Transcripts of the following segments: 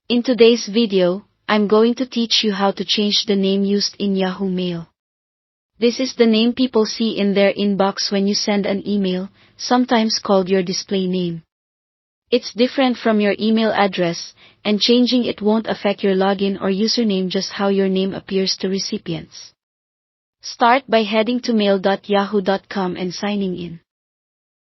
In today's video, I'm going to teach you how to change the name used in Yahoo Mail. This is the name people see in their inbox when you send an email, sometimes called your display name. It's different from your email address, and changing it won't affect your login or username, just how your name appears to recipients. Start by heading to mail.yahoo.com and signing in.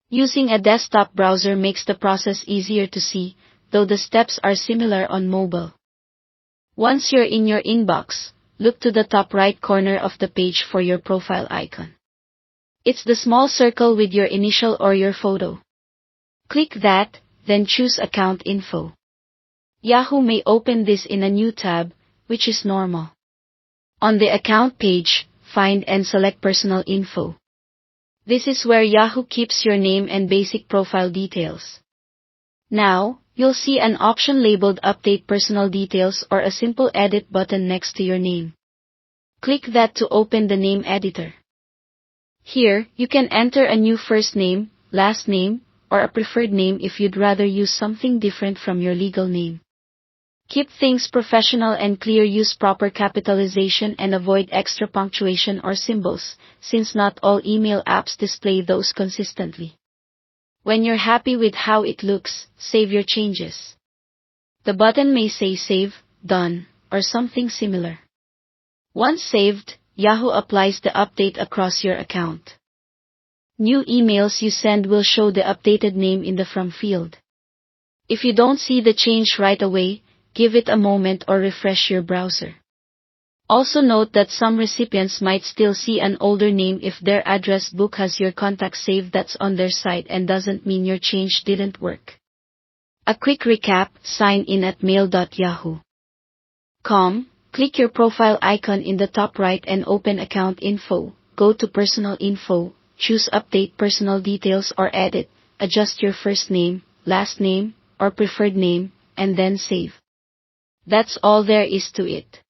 Using a desktop browser makes the process easier to see, though the steps are similar on mobile. Once you're in your inbox, look to the top right corner of the page for your profile icon. It's the small circle with your initial or your photo. Click that, then choose Account Info. Yahoo may open this in a new tab, which is normal. On the account page, find and select Personal Info. This is where Yahoo keeps your name and basic profile details. Now, you'll see an option labeled Update Personal Details or a simple edit button next to your name. Click that to open the name editor. Here, you can enter a new first name, last name, or a preferred name if you'd rather use something different from your legal name. Keep things professional and clear. Use proper capitalization and avoid extra punctuation or symbols, since not all email apps display those consistently. When you're happy with how it looks, save your changes. The button may say Save, Done, or something similar. Once saved, Yahoo applies the update across your account. New emails you send will show the updated name in the From field. If you don't see the change right away, give it a moment or refresh your browser. Also note that some recipients might still see an older name if their address book has your contact saved that's on their site, and doesn't mean your change didn't work. A quick recap: sign in at mail.yahoo.com. Click your profile icon in the top right and open Account Info. Go to Personal Info, choose Update Personal Details or Edit, adjust your first name, last name, or preferred name, and then save. That's all there is to it.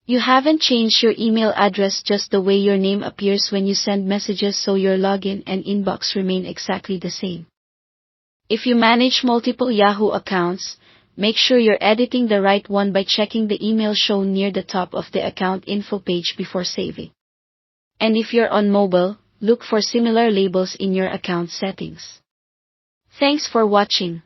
You haven't changed your email address, just the way your name appears when you send messages, so your login and inbox remain exactly the same. If you manage multiple Yahoo accounts, make sure you're editing the right one by checking the email shown near the top of the account info page before saving. And if you're on mobile, look for similar labels in your account settings. Thanks for watching.